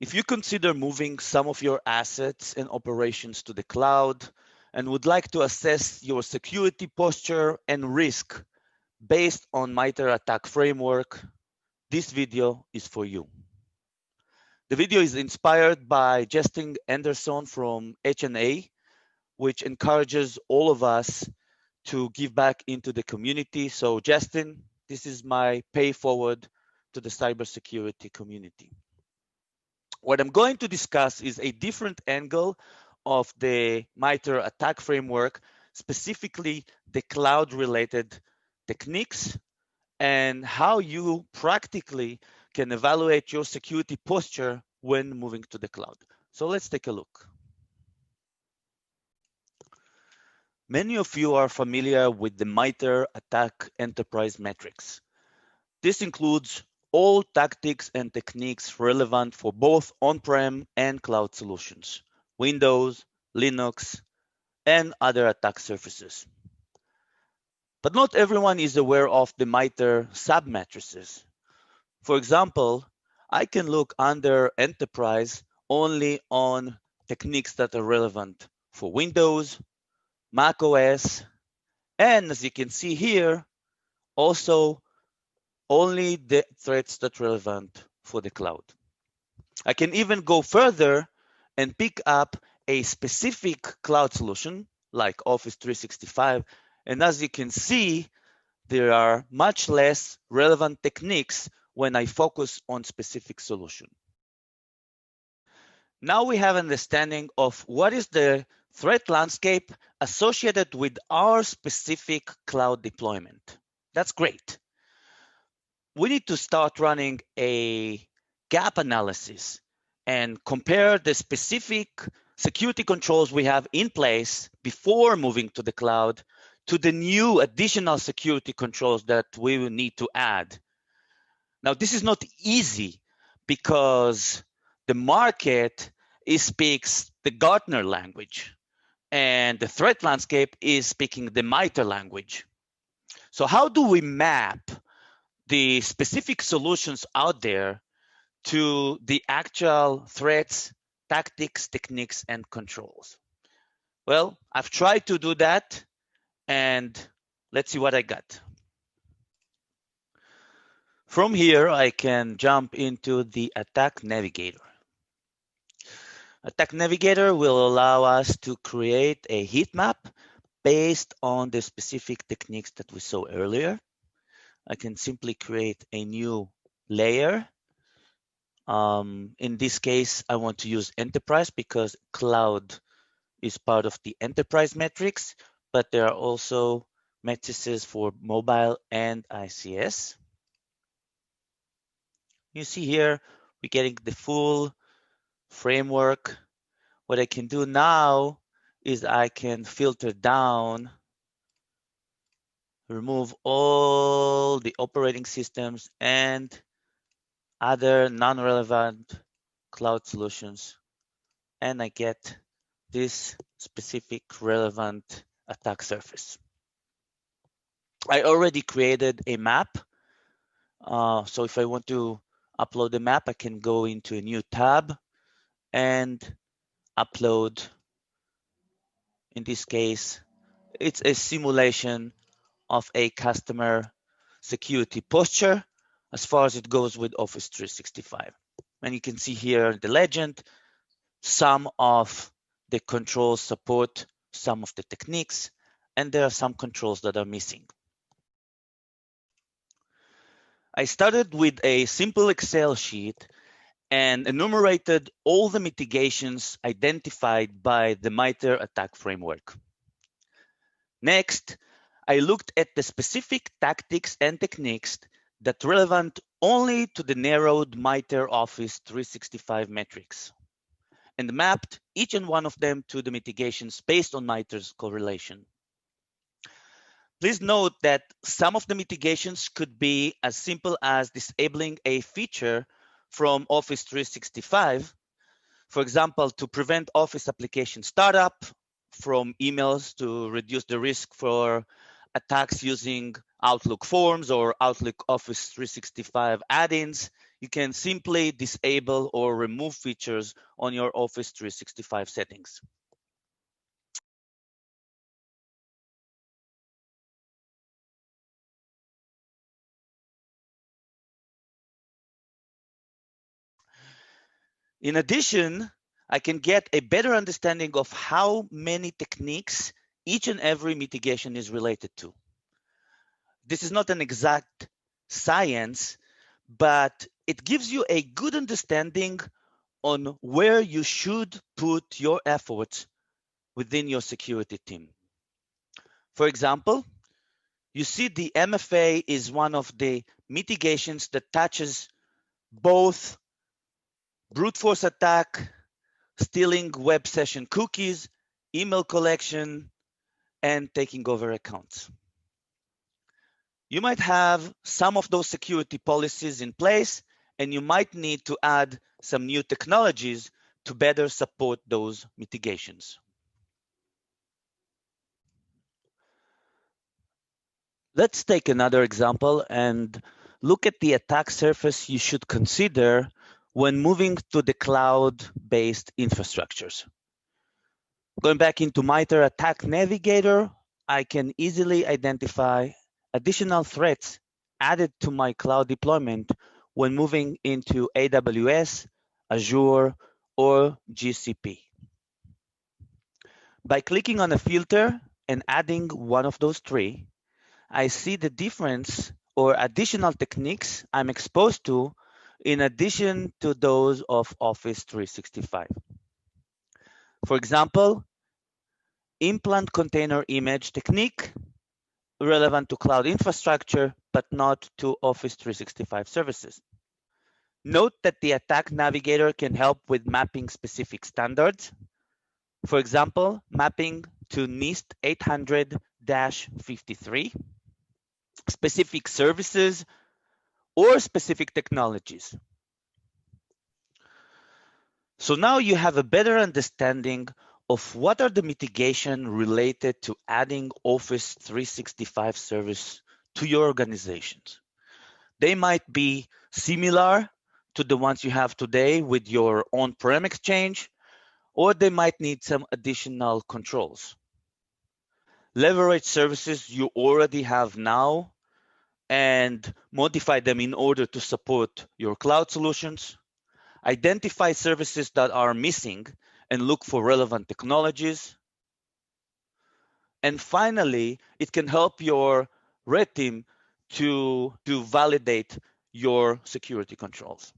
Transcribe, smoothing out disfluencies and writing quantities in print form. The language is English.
If you consider moving some of your assets and operations to the cloud and would like to assess your security posture and risk based on MITRE ATT&CK Framework, this video is for you. The video is inspired by Justin Henderson from H&A, which encourages all of us to give back into the community. So Justin, this is my pay forward to the cybersecurity community. What I'm going to discuss is a different angle of the MITRE ATT&CK Framework, specifically the cloud-related techniques and how you practically can evaluate your security posture when moving to the cloud. So let's take a look. Many of you are familiar with the MITRE ATT&CK Enterprise Matrix. This includes all tactics and techniques relevant for both on-prem and cloud solutions, Windows, Linux, and other attack surfaces. But not everyone is aware of the MITRE submatrices. For example, I can look under Enterprise only on techniques that are relevant for Windows, Mac OS, and as you can see here, also only the threats that are relevant for the cloud. I can even go further and pick up a specific cloud solution like Office 365. And as you can see, there are much less relevant techniques when I focus on specific solution. Now we have understanding of what is the threat landscape associated with our specific cloud deployment. That's great. We need to start running a gap analysis and compare the specific security controls we have in place before moving to the cloud to the new additional security controls that we will need to add. Now, this is not easy because the market speaks the Gartner language and the threat landscape is speaking the MITRE language. So how do we map the specific solutions out there to the actual threats, tactics, techniques, and controls? Well, I've tried to do that, and let's see what I got. From here, I can jump into the Attack Navigator. Attack Navigator will allow us to create a heat map based on the specific techniques that we saw earlier. I can simply create a new layer. In this case, I want to use enterprise because cloud is part of the enterprise metrics, but there are also matrices for mobile and ICS. You see here, we're getting the full framework. What I can do now is I can filter down, remove all the operating systems and other non-relevant cloud solutions, and I get this specific relevant attack surface. I already created a map. So if I want to upload the map, I can go into a new tab and upload. In this case, it's a simulation of a customer security posture as far as it goes with Office 365. And you can see here the legend, some of the controls support some of the techniques, and there are some controls that are missing. I started with a simple Excel sheet and enumerated all the mitigations identified by the MITRE ATT&CK Framework. Next, I looked at the specific tactics and techniques that are relevant only to the narrowed MITRE Office 365 metrics and mapped each and one of them to the mitigations based on MITRE's correlation. Please note that some of the mitigations could be as simple as disabling a feature from Office 365, for example, to prevent Office application startup, from emails to reduce the risk for attacks using Outlook forms or Outlook Office 365 add-ins. you can simply disable or remove features on your Office 365 settings. In addition, I can get a better understanding of how many techniques each and every mitigation is related to. This is not an exact science, but it gives you a good understanding on where you should put your efforts within your security team. For example, you see the MFA is one of the mitigations that touches both brute force attack, stealing web session cookies, email collection, and taking over accounts. You might have some of those security policies in place, and you might need to add some new technologies to better support those mitigations. Let's take another example and look at the attack surface you should consider when moving to the cloud-based infrastructures. Going back into MITRE ATT&CK Navigator, I can easily identify additional threats added to my cloud deployment when moving into AWS, Azure, or GCP. By clicking on a filter and adding one of those three, I see the difference or additional techniques I'm exposed to in addition to those of Office 365. For example, implant container image technique, relevant to cloud infrastructure, but not to Office 365 services. Note that the Attack Navigator can help with mapping specific standards. For example, mapping to NIST 800-53, specific services, or specific technologies. So now you have a better understanding of what are the mitigation related to adding Office 365 service to your organizations. They might be similar to the ones you have today with your on-prem Exchange, or they might need some additional controls. Leverage services you already have now and modify them in order to support your cloud solutions. Identify services that are missing and look for relevant technologies. And finally, it can help your red team to validate your security controls.